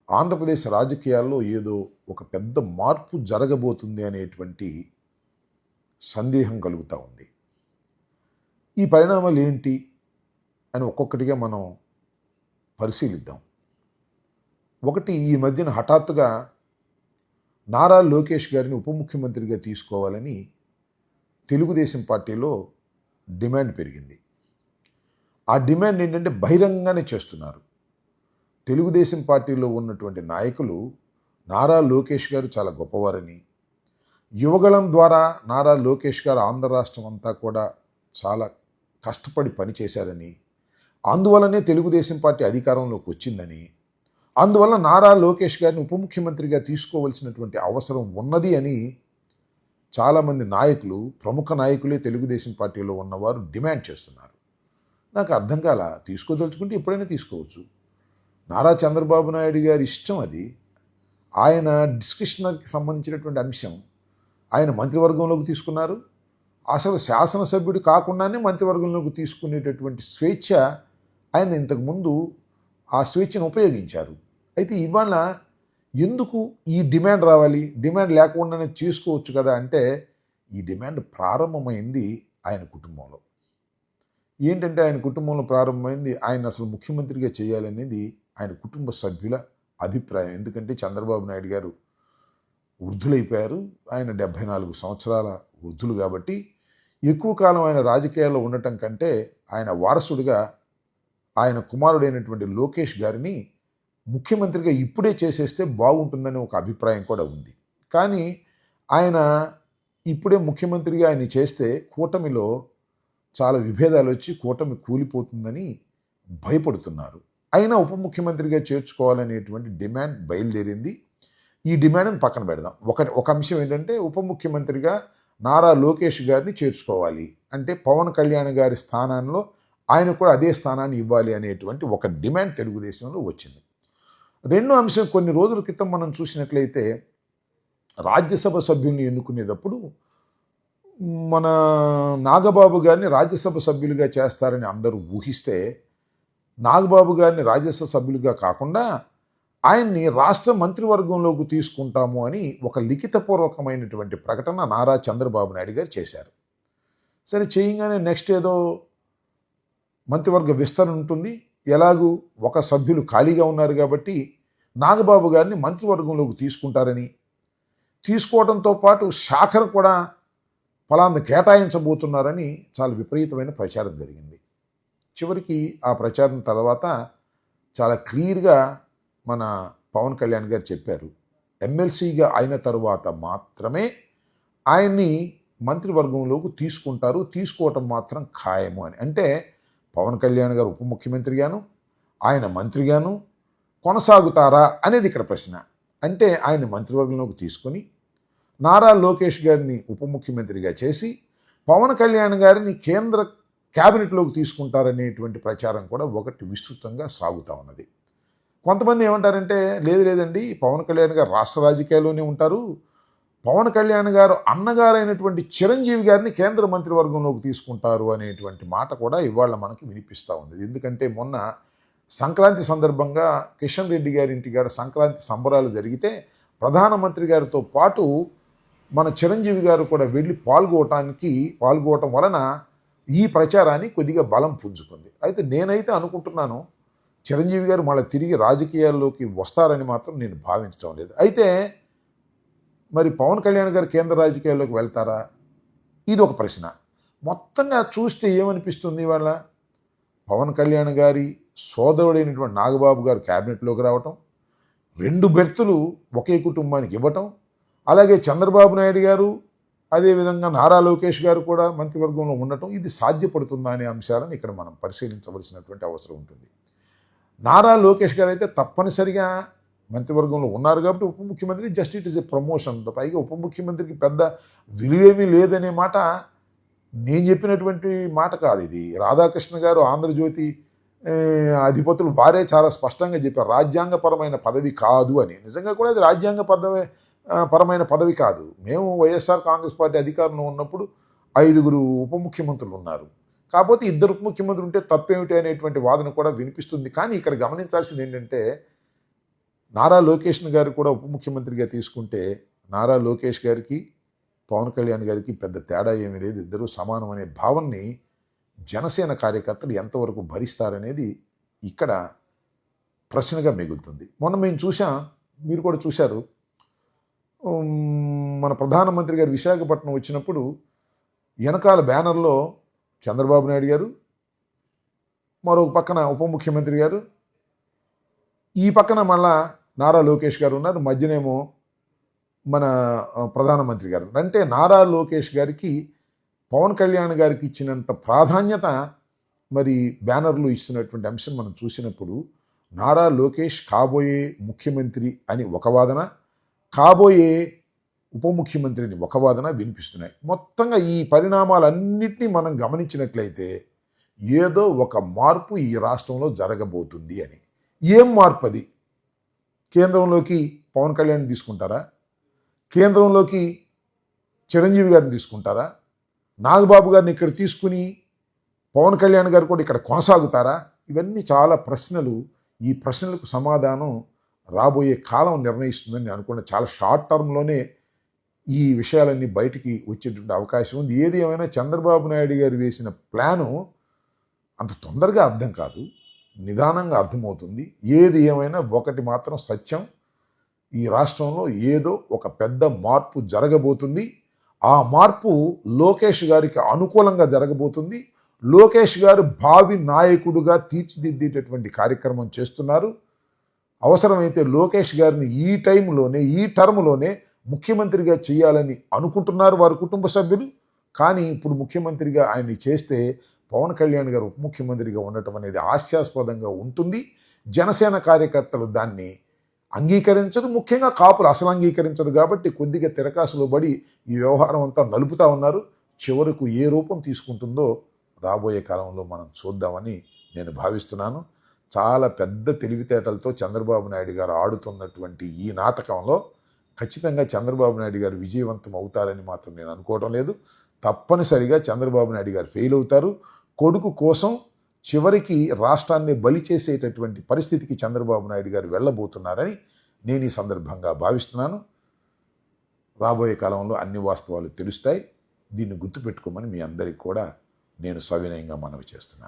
ఆంధ్రప్రదేశ్ రాజకీయాల్లో ఏదో ఒక పెద్ద మార్పు జరగబోతుంది అనేటువంటి సందేహం కలుగుతూ ఉంది. ఈ పరిణామాలు ఏంటి అని ఒక్కొక్కటిగా మనం పరిశీలిద్దాం. ఒకటి, ఈ మధ్యన హఠాత్తుగా నారా లోకేష్ గారిని ఉప ముఖ్యమంత్రిగా తీసుకోవాలని తెలుగుదేశం పార్టీలో డిమాండ్ పెరిగింది. ఆ డిమాండ్ ఏంటంటే బహిరంగంగానే చేస్తున్నారు. తెలుగుదేశం పార్టీలో ఉన్నటువంటి నాయకులు నారా లోకేష్ గారు చాలా గొప్పవారని, యువగళం ద్వారా నారా లోకేష్ గారు ఆంధ్ర రాష్ట్రం అంతా కూడా చాలా కష్టపడి పనిచేశారని, అందువల్లనే తెలుగుదేశం పార్టీ అధికారంలోకి వచ్చిందని, అందువల్ల నారా లోకేష్ గారిని ఉప ముఖ్యమంత్రిగా తీసుకోవలసినటువంటి అవసరం ఉన్నది అని చాలామంది నాయకులు, ప్రముఖ నాయకులే తెలుగుదేశం పార్టీలో ఉన్నవారు డిమాండ్ చేస్తున్నారు. నాకు అర్థం కాల, తీసుకోదలుచుకుంటే ఎప్పుడైనా తీసుకోవచ్చు. నారా చంద్రబాబు నాయుడు గారి ఇష్టం అది. ఆయన డిస్కషన్కి సంబంధించినటువంటి అంశం ఆయన మంత్రివర్గంలోకి తీసుకున్నారు. అసలు శాసనసభ్యుడు కాకుండానే మంత్రివర్గంలోకి తీసుకునేటటువంటి స్వేచ్ఛ ఆయన ఇంతకుముందు ఆ స్వేచ్ఛను ఉపయోగించారు. అయితే ఇవాళ ఎందుకు ఈ డిమాండ్ రావాలి? డిమాండ్ లేకుండానే చేసుకోవచ్చు కదా అంటే, ఈ డిమాండ్ ప్రారంభమైంది ఆయన కుటుంబంలో. ఏంటంటే ఆయన కుటుంబంలో ప్రారంభమైంది, ఆయన అసలు ముఖ్యమంత్రిగా చేయాలనేది ఆయన కుటుంబ సభ్యుల అభిప్రాయం. ఎందుకంటే చంద్రబాబు నాయుడు గారు వృద్ధులైపోయారు. ఆయన 74 సంవత్సరాల వృద్ధులు కాబట్టి ఎక్కువ కాలం ఆయన రాజకీయాల్లో ఉండటం కంటే ఆయన వారసుడిగా ఆయన కుమారుడైనటువంటి లోకేష్ గారిని ముఖ్యమంత్రిగా ఇప్పుడే చేసేస్తే బాగుంటుందని ఒక అభిప్రాయం కూడా ఉంది. కానీ ఆయన ఇప్పుడే ముఖ్యమంత్రిగా ఆయన చేస్తే కూటమిలో చాలా విభేదాలు వచ్చి కూటమి కూలిపోతుందని భయపడుతున్నారు. అయినా ఉప ముఖ్యమంత్రిగా చేర్చుకోవాలనేటువంటి డిమాండ్ బయలుదేరింది. ఈ డిమాండ్ని పక్కన పెడదాం. ఒక అంశం ఏంటంటే, ఉప ముఖ్యమంత్రిగా నారా లోకేష్ గారిని చేర్చుకోవాలి అంటే పవన్ కళ్యాణ్ గారి స్థానంలో ఆయన కూడా అదే స్థానాన్ని ఇవ్వాలి అనేటువంటి ఒక డిమాండ్ తెలుగుదేశంలో వచ్చింది. రెండో అంశం, కొన్ని రోజుల క్రితం మనం చూసినట్లయితే రాజ్యసభ సభ్యుల్ని ఎన్నుకునేటప్పుడు మన నాగబాబు గారిని రాజ్యసభ సభ్యులుగా చేస్తారని అందరూ ఊహిస్తే, నాగబాబు గారిని రాజ్యసభ సభ్యులుగా కాకుండా ఆయన్ని రాష్ట్ర మంత్రివర్గంలోకి తీసుకుంటాము అని ఒక లిఖితపూర్వకమైనటువంటి ప్రకటన నారా చంద్రబాబు నాయుడు గారు చేశారు. సరే, చేయగానే నెక్స్ట్ ఏదో మంత్రివర్గ విస్తరణ ఉంటుంది, ఎలాగూ ఒక సభ్యులు ఖాళీగా ఉన్నారు కాబట్టి నాగబాబు గారిని మంత్రివర్గంలోకి తీసుకుంటారని, తీసుకోవడంతో పాటు శాఖను కూడా ఫలాన్ని కేటాయించబోతున్నారని చాలా విపరీతమైన ప్రచారం జరిగింది. చివరికి ఆ ప్రచారం తర్వాత చాలా క్లియర్గా మన పవన్ కళ్యాణ్ గారు చెప్పారు, ఎమ్మెల్సీగా అయిన తరువాత మాత్రమే ఆయన్ని మంత్రివర్గంలోకి తీసుకుంటారు, తీసుకోవటం మాత్రం ఖాయము అని. అంటే పవన్ కళ్యాణ్ గారు ఉప ముఖ్యమంత్రిగాను ఆయన మంత్రిగాను కొనసాగుతారా అనేది ఇక్కడ ప్రశ్న. అంటే ఆయన మంత్రివర్గంలోకి తీసుకొని నారా లోకేష్ గారిని ఉప ముఖ్యమంత్రిగా చేసి పవన్ కళ్యాణ్ గారిని కేంద్ర క్యాబినెట్లోకి తీసుకుంటారనేటువంటి ప్రచారం కూడా ఒకటి విస్తృతంగా సాగుతూ ఉన్నది. కొంతమంది ఏమంటారంటే, లేదండి, పవన్ కళ్యాణ్ గారు రాష్ట్ర రాజకీయాల్లోనే ఉంటారు, పవన్ కళ్యాణ్ గారు అన్నగారైనటువంటి చిరంజీవి గారిని కేంద్ర మంత్రివర్గంలోకి తీసుకుంటారు అనేటువంటి మాట కూడా ఇవాళ మనకి వినిపిస్తూ ఉంది. ఎందుకంటే మొన్న సంక్రాంతి సందర్భంగా కిషన్ రెడ్డి గారి ఇంటికాడ సంక్రాంతి సంబరాలు జరిగితే ప్రధానమంత్రి గారితో పాటు మన చిరంజీవి గారు కూడా వెళ్ళి పాల్గొవటం వలన ఈ ప్రచారాన్ని కొద్దిగా బలం పుంజుకుంది. అయితే నేనైతే అనుకుంటున్నాను, చిరంజీవి గారు మళ్ళీ తిరిగి రాజకీయాల్లోకి వస్తారని మాత్రం నేను భావించడం లేదు. అయితే మరి పవన్ కళ్యాణ్ గారు కేంద్ర రాజకీయాల్లోకి వెళ్తారా? ఇది ఒక ప్రశ్న. మొత్తంగా చూస్తే ఏమనిపిస్తుంది, ఇవాళ పవన్ కళ్యాణ్ గారి సోదరుడైనటువంటి నాగబాబు గారు క్యాబినెట్లోకి రావటం, 2 బెర్తులు ఒకే కుటుంబానికి ఇవ్వటం, అలాగే చంద్రబాబు నాయుడు గారు అదేవిధంగా నారా లోకేష్ గారు కూడా మంత్రివర్గంలో ఉండటం, ఇది సాధ్యపడుతుందా అనే అంశాలను ఇక్కడ మనం పరిశీలించవలసినటువంటి అవసరం ఉంటుంది. నారా లోకేష్ గారు అయితే తప్పనిసరిగా మంత్రివర్గంలో ఉన్నారు కాబట్టి ఉప ముఖ్యమంత్రి just it is a promotion. పైగా ఉప ముఖ్యమంత్రికి పెద్ద విలువేమీ లేదనే మాట నేను చెప్పినటువంటి మాట కాదు. ఇది రాధాకృష్ణ గారు ఆంధ్రజ్యోతి అధిపతులు వారే చాలా స్పష్టంగా చెప్పారు, రాజ్యాంగపరమైన పదవి కాదు అని. నిజంగా కూడా అది పరమైన పదవి కాదు. మేము వైఎస్ఆర్ కాంగ్రెస్ పార్టీ అధికారంలో ఉన్నప్పుడు 5 ఉప ముఖ్యమంత్రులు ఉన్నారు. కాకపోతే 2 ఉప ముఖ్యమంత్రులు ఉంటే తప్పేమిటి అనేటువంటి వాదన కూడా వినిపిస్తుంది. కానీ ఇక్కడ గమనించాల్సింది ఏంటంటే, నారా లోకేష్ గారు కూడా ఉప ముఖ్యమంత్రిగా తీసుకుంటే నారా లోకేష్ గారికి పవన్ కళ్యాణ్ గారికి పెద్ద తేడా ఏమీ లేదు, ఇద్దరూ సమానం అనే భావనని జనసేన కార్యకర్తలు ఎంతవరకు భరిస్తారనేది ఇక్కడ ప్రశ్నగా మిగులుతుంది. మొన్న మేము చూసాం, మీరు కూడా చూశారు, మన ప్రధానమంత్రి గారు విశాఖపట్నం వచ్చినప్పుడు వెనకాల బ్యానర్లో చంద్రబాబు నాయుడు గారు, మరొక పక్కన ఉప ముఖ్యమంత్రి గారు, ఈ పక్కన మళ్ళా నారా లోకేష్ గారు ఉన్నారు, మధ్యనేమో మన ప్రధానమంత్రి గారు. అంటే నారా లోకేష్ గారికి పవన్ కళ్యాణ్ గారికి ఇచ్చినంత ప్రాధాన్యత మరి బ్యానర్లు ఇస్తున్నటువంటి అంశం మనం చూసినప్పుడు నారా లోకేష్ కాబోయే ముఖ్యమంత్రి అని ఒక వాదన, కాబోయే ఉప ముఖ్యమంత్రిని ఒక వాదన వినిపిస్తున్నాయి. మొత్తంగా ఈ పరిణామాలన్నింటినీ మనం గమనించినట్లయితే ఏదో ఒక మార్పు ఈ రాష్ట్రంలో జరగబోతుంది అని. ఏం మార్పు అది? కేంద్రంలోకి పవన్ కళ్యాణ్ తీసుకుంటారా? కేంద్రంలోకి చిరంజీవి గారిని తీసుకుంటారా? నాగబాబు గారిని ఇక్కడ తీసుకుని పవన్ కళ్యాణ్ గారు కూడా ఇక్కడ కొనసాగుతారా? ఇవన్నీ చాలా ప్రశ్నలు. ఈ ప్రశ్నలకు సమాధానం రాబోయే కాలం నిర్ణయిస్తుందని నేను అనుకున్న. చాలా షార్ట్ టర్మ్లోనే ఈ విషయాలన్నీ బయటికి వచ్చేటువంటి అవకాశం ఉంది. ఏది ఏమైనా చంద్రబాబు నాయుడు గారు వేసిన ప్లాను అంత తొందరగా అర్థం కాదు, నిదానంగా అర్థమవుతుంది. ఏది ఏమైనా ఒకటి మాత్రం సత్యం, ఈ రాష్ట్రంలో ఏదో ఒక పెద్ద మార్పు జరగబోతుంది. ఆ మార్పు లోకేష్ గారికి అనుకూలంగా జరగబోతుంది. లోకేష్ గారు భావి నాయకుడుగా తీర్చిదిద్దేటటువంటి కార్యక్రమం చేస్తున్నారు. అవసరమైతే లోకేష్ గారిని ఈ టైంలోనే, ఈ టర్మ్లోనే ముఖ్యమంత్రిగా చేయాలని అనుకుంటున్నారు వారి కుటుంబ సభ్యులు. కానీ ఇప్పుడు ముఖ్యమంత్రిగా ఆయన్ని చేస్తే పవన్ కళ్యాణ్ గారు ఉప ముఖ్యమంత్రిగా ఉండటం అనేది హాస్యాస్పదంగా ఉంటుంది. జనసేన కార్యకర్తలు దాన్ని అంగీకరించరు, ముఖ్యంగా కాపులు అసలు అంగీకరించరు. కాబట్టి కొద్దిగా తిరకాసులో పడి ఈ వ్యవహారం అంతా నలుపుతా ఉన్నారు. చివరకు ఏ రూపం తీసుకుంటుందో రాబోయే కాలంలో మనం చూద్దామని నేను భావిస్తున్నాను. చాలా పెద్ద తెలివితేటలతో చంద్రబాబు నాయుడు గారు ఆడుతున్నటువంటి ఈ నాటకంలో ఖచ్చితంగా చంద్రబాబు నాయుడు గారు విజయవంతం అవుతారని మాత్రం నేను అనుకోవడం లేదు. తప్పనిసరిగా చంద్రబాబు నాయుడు గారు ఫెయిల్ అవుతారు. కొడుకు కోసం చివరికి రాష్ట్రాన్ని బలి చేసేటటువంటి పరిస్థితికి చంద్రబాబు నాయుడు గారు వెళ్ళబోతున్నారని నేను ఈ సందర్భంగా భావిస్తున్నాను. రాబోయే కాలంలో అన్ని వాస్తవాలు తెలుస్తాయి. దీన్ని గుర్తుపెట్టుకోమని మీ అందరికీ కూడా నేను సవినయంగా మనవి చేస్తున్నాను.